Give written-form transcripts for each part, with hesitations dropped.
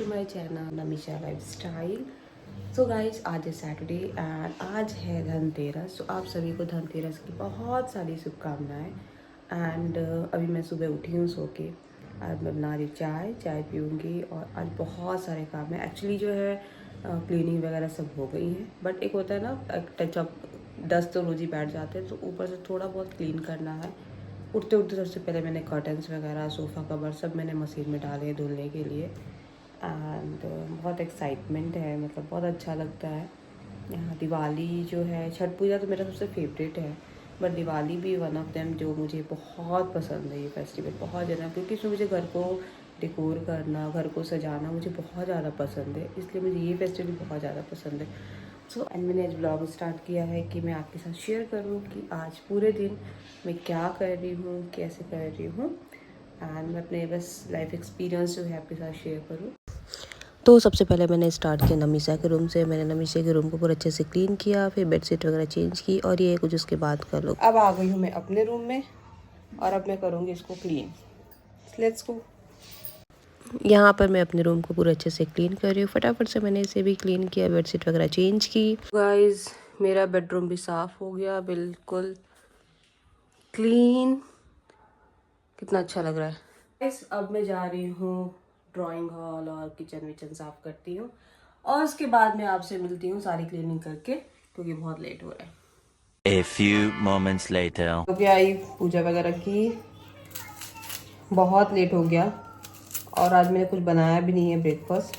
To my channel Namisha lifestyle. So guys, आज है Saturday and आज है धनतेरस। तो आप सभी को धनतेरस की बहुत सारी शुभकामनाएं। एंड अभी मैं सुबह उठी हूँ सो के। आज मैं बना रही चाय पीऊँगी और आज बहुत सारे काम हैं। एक्चुअली जो है क्लीनिंग वगैरह सब हो गई है, बट एक होता है ना, एक टचअप, डस्ट तो रोज ही बैठ जाते हैं, तो ऊपर से थोड़ा बहुत क्लीन करना है। उठते उठते सबसे पहले मैंने कर्टन्स वगैरह, सोफ़ा कवर सब मैंने मशीन में डाले धुलने के लिए। एंड बहुत एक्साइटमेंट है, मतलब बहुत अच्छा लगता है। यहाँ दिवाली जो है, छठ पूजा तो मेरा सबसे फेवरेट है, बट दिवाली भी वन ऑफ देम जो मुझे बहुत पसंद है। ये फेस्टिवल बहुत ज़्यादा, क्योंकि इसमें मुझे घर को डेकोर करना, घर को सजाना मुझे बहुत ज़्यादा पसंद है, इसलिए मुझे ये फेस्टिवल बहुत ज़्यादा पसंद है। सो एंड मैंने आज ब्लॉग स्टार्ट किया है कि मैं आपके साथ शेयर करूँ कि आज पूरे दिन मैं क्या कर रही हूँ, कैसे कर रही हूँ, एंड मैं अपने बस लाइफ एक्सपीरियंस जो है आपके साथ शेयर करूँ। तो सबसे पहले मैंने स्टार्ट किया नमीशा के रूम से। मैंने नमीशा के रूम को पूरा अच्छे से क्लीन किया, फिर बेडशीट वगैरह चेंज की, और ये कुछ उसके बाद का लुक। अब आ गई हूँ मैं अपने रूम में और अब मैं करूँगी इसको क्लीन। Let's go. यहाँ पर मैं अपने रूम को पूरा अच्छे से क्लीन कर रही हूँ। फटाफट से मैंने इसे भी क्लीन किया, बेडशीट वगैरह चेंज की। गाइस, मेरा बेडरूम भी साफ़ हो गया, बिल्कुल क्लीन। कितना अच्छा लग रहा है। गाइस, अब मैं जा रही हूँ ड्राइंग हॉल और किचन विचन साफ करती हूँ, और उसके बाद मैं आपसे मिलती हूँ सारी क्लीनिंग करके, क्योंकि बहुत लेट हो रहा है। A few moments later. तो क्या आई, पूजा वगैरह की, बहुत लेट हो गया, और आज मैंने कुछ बनाया भी नहीं है ब्रेकफास्ट।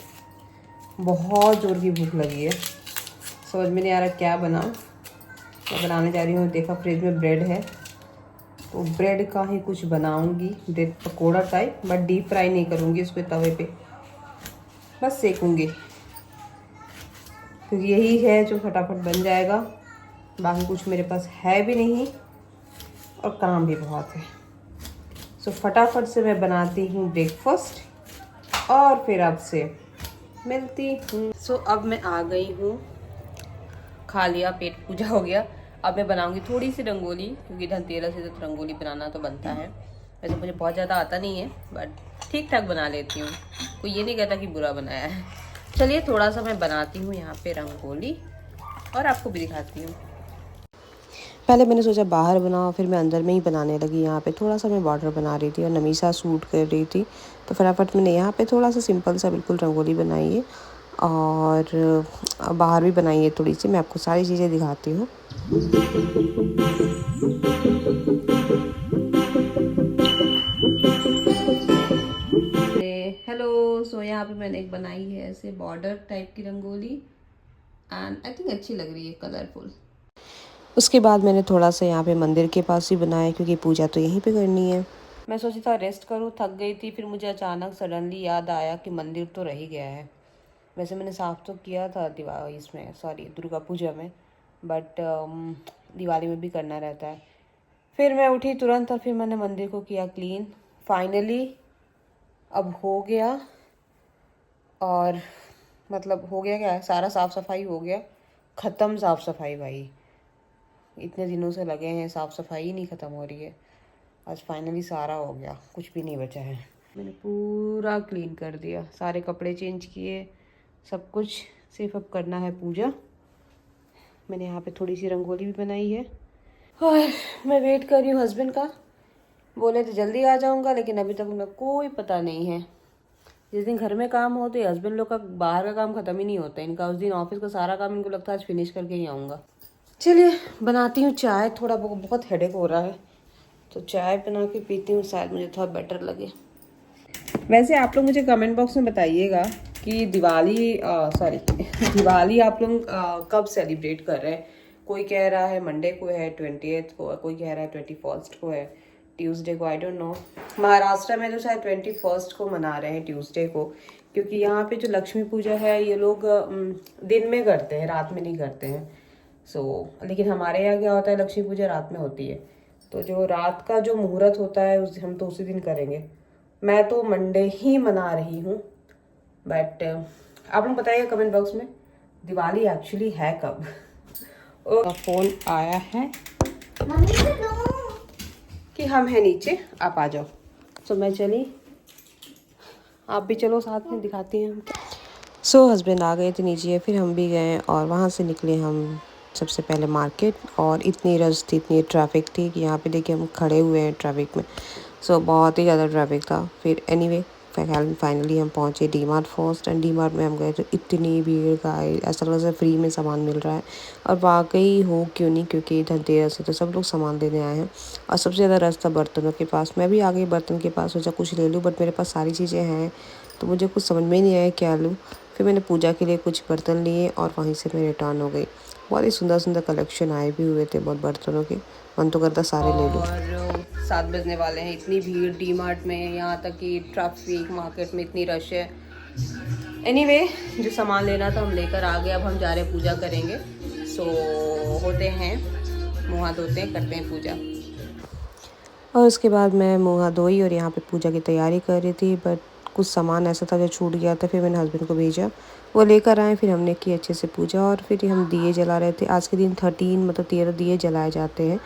बहुत ज़ोर की भूख लगी है, समझ में नहीं आ रहा क्या बनाऊँ। मैं बनाने जा रही हूँ, देखा फ्रिज में ब्रेड है, तो ब्रेड का ही कुछ बनाऊंगी, bread pakora type, but deep fry नहीं करूँगी इसको तवे पे, बस सेकूंगी, क्योंकि यही है जो फटाफट बन जाएगा। बाकी कुछ मेरे पास है भी नहीं और काम भी बहुत है। सो फटाफट से मैं बनाती हूँ ब्रेकफास्ट और फिर आपसे मिलती हूँ। सो अब मैं आ गई हूँ, खा लिया, पेट पूजा हो गया। अब मैं बनाऊंगी थोड़ी सी रंगोली, क्योंकि धनतेरस से तो रंगोली बनाना तो बनता है। वैसे मुझे बहुत ज़्यादा आता नहीं है, बट ठीक ठाक बना लेती हूँ। कोई ये नहीं कहता कि बुरा बनाया है। चलिए थोड़ा सा मैं बनाती हूँ यहाँ पे रंगोली और आपको भी दिखाती हूँ। पहले मैंने सोचा बाहर बनाओ, फिर मैं अंदर में ही बनाने लगी। यहाँ पे थोड़ा सा मैं बॉर्डर बना रही थी और नमीशा सूट कर रही थी, तो फटाफट मैंने यहाँ पे थोड़ा सा सिंपल सा बिल्कुल रंगोली बनाई है, और बाहर भी बनाई है थोड़ी सी। मैं आपको सारी चीज़ें दिखाती हूँ। हेलो, सो यहाँ पे मैंने एक बनाई है ऐसे बॉर्डर टाइप की रंगोली, एंड आई थिंक अच्छी लग रही है, कलरफुल। उसके बाद मैंने थोड़ा सा यहाँ पे मंदिर के पास ही बनाया, क्योंकि पूजा तो यहीं पे करनी है। मैं सोची था रेस्ट करूँ, थक गई थी, फिर मुझे अचानक सडनली याद आया कि मंदिर तो रह ही गया है। वैसे मैंने साफ़ तो किया था दिवाली इसमें, सॉरी दुर्गा पूजा में, बट दिवाली में भी करना रहता है। फिर मैं उठी तुरंत और फिर मैंने मंदिर को किया क्लीन। फाइनली अब हो गया, और मतलब हो गया, क्या है, सारा साफ़ सफाई हो गया, ख़त्म साफ़ सफाई। भाई इतने दिनों से लगे हैं, साफ़ सफाई ही नहीं ख़त्म हो रही है। आज फाइनली सारा हो गया, कुछ भी नहीं बचा है। मैंने पूरा क्लीन कर दिया, सारे कपड़े चेंज किए, सब कुछ। सिर्फ अब करना है पूजा। मैंने यहाँ पे थोड़ी सी रंगोली भी बनाई है, और मैं वेट कर रही हूँ हस्बैंड का। बोले तो जल्दी आ जाऊँगा, लेकिन अभी तक उनका कोई पता नहीं है। जिस दिन घर में काम हो तो ये हस्बैंड लोग का बाहर का काम ख़त्म ही नहीं होता इनका। उस दिन ऑफिस का सारा काम इनको लगता है आज फिनिश करके ही आऊँगा। चलिए बनाती हूँ चाय, थोड़ा बहुत हेडेक हो रहा है, तो चाय बना के पीती हूँ, शायद मुझे थोड़ा बेटर लगे। वैसे आप लोग मुझे कमेंट बॉक्स में बताइएगा कि दिवाली आप लोग कब सेलिब्रेट कर रहे हैं। कोई कह रहा है मंडे को है, 20th को, कोई कह रहा है 21st को है, ट्यूसडे को, आई डोंट नो। महाराष्ट्र में तो शायद 21st को मना रहे हैं, ट्यूसडे को, क्योंकि यहाँ पे जो लक्ष्मी पूजा है ये लोग दिन में करते हैं, रात में नहीं करते हैं। लेकिन हमारे यहाँ क्या होता है, लक्ष्मी पूजा रात में होती है, तो जो रात का जो मुहूर्त होता है हम तो उसी दिन करेंगे। मैं तो मंडे ही मना रही हूँ, बट आप लोग बताइए कमेंट बॉक्स में दिवाली एक्चुअली है कब। फ़ोन आया है कि हम हैं नीचे, आप आ जाओ। तो मैं चली आप भी चलो साथ में, दिखाती हैं हम। सो हस्बैंड आ गए थे नीचे, फिर हम भी गए और वहाँ से निकले हम सबसे पहले मार्केट। और इतनी रश थी, इतनी ट्रैफिक थी कि यहाँ पे देखिए हम खड़े हुए हैं ट्रैफिक में। सो बहुत ही ज़्यादा ट्रैफिक था। फिर एनीवे फाइनली हम पहुँचे D mart first. And D mart में हम गए तो इतनी भीड़ का, ऐसा लगा जैसे फ्री में सामान मिल रहा है। और वाकई हो क्यों नहीं, क्योंकि धनतेरस से तो सब लोग सामान लेने आए हैं। और सबसे ज़्यादा रश था बर्तनों के पास। मैं भी आ गई बर्तन के पास, सोचा कुछ ले लूँ, बट मेरे पास सारी चीज़ें हैं तो मुझे कुछ समझ में नहीं आया क्या लूँ। फिर मैंने पूजा के लिए कुछ बर्तन लिए और वहीं से मैं रिटर्न हो गई। बहुत ही सुंदर सुंदर कलेक्शन आए भी हुए थे बहुत बर्तनों के, मन तो करता सारे ले लूँ। और 7 बजने वाले हैं, इतनी भीड़ डी मार्ट में, यहाँ तक कि ट्रैफिक, मार्केट में इतनी रश है। एनीवे जो सामान लेना था हम लेकर आ गए। अब हम जा रहे हैं पूजा करेंगे। सो होते हैं, मुँह हाथ धोते हैं, करते हैं पूजा। और उसके बाद मैं मुँह हाथ धोई और यहाँ पे पूजा की तैयारी कर रही थी। बट कुछ सामान ऐसा था जो छूट गया था। फिर मैंने हस्बैंड को भेजा, वो लेकर आए। फिर हमने की अच्छे से पूजा और फिर हम दिए जला रहे थे। आज के दिन 13 दिए जलाए जाते हैं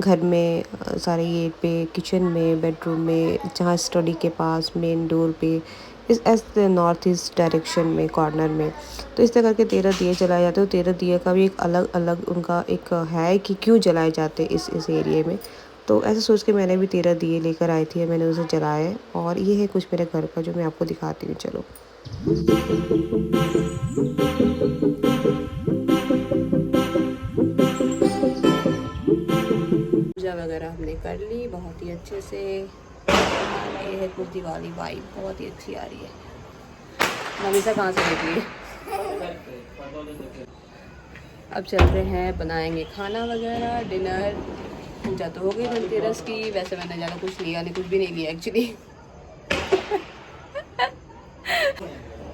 घर में, सारे गेट पे, किचन में, बेडरूम में, जहाँ स्टडी के पास, मेन डोर पे, इस नॉर्थ ईस्ट डायरेक्शन में, कॉर्नर में। तो इस तरह करके 13 दिए जलाए जाते हैं। 13 दिए का भी एक अलग अलग उनका एक है कि क्यों जलाए जाते हैं इस एरिया में। तो ऐसे सोच के मैंने भी 13 दिए लेकर आई थी, मैंने उसे जलाए। और ये है कुछ मेरे घर का जो मैं आपको दिखाती हूँ, चलो। पूजा वगैरह हमने कर ली बहुत ही अच्छे से। ये है कुछ दिवाली वाइब बहुत ही अच्छी आ रही है। नमीसा कहाँ से देख रही है? अब चल रहे हैं, बनाएंगे खाना वगैरह, डिनर। पूजा तो हो गई धनतेरस की। वैसे मैंने ज़्यादा कुछ लिया नहीं, कुछ भी नहीं लिया एक्चुअली।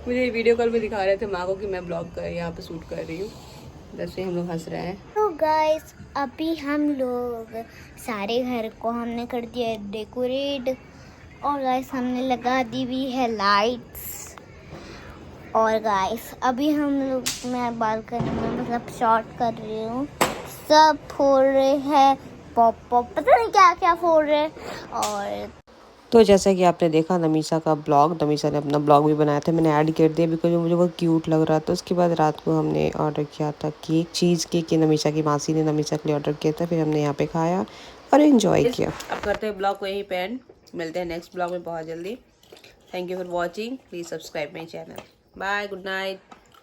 मुझे वीडियो कॉल में दिखा रहे थे माँ को कि मैं ब्लॉग कर यहाँ पे शूट कर रही हूँ। वैसे हम लोग हंस रहे हैं। तो गाइस अभी हम लोग सारे घर को हमने कर दिया है डेकोरेट। और गाइस हमने लगा दी हुई है लाइट्स। और गाइस अभी हम लोग, मैं बालकनी में मतलब शॉट कर रही हूँ, सब फोड़ रहे हैं, पॉप पॉप पता नहीं क्या क्या फोड़ रहे हैं। और तो जैसा कि आपने देखा नमीसा का ब्लॉग, नमीसा ने अपना ब्लॉग भी बनाया था, मैंने ऐड कर दिया बिकॉज मुझे वो क्यूट लग रहा था। उसके बाद रात को हमने ऑर्डर किया था केक, चीज़ केक, ये नमीसा की मासी ने नमीसा के लिए ऑर्डर किया था। फिर हमने यहाँ पे खाया और एंजॉय किया। अब करते हैं ब्लॉग को यहीं पे एंड। मिलते हैं नेक्स्ट ब्लॉग में बहुत जल्दी। Thank you for watching, please subscribe my channel. Bye, good night.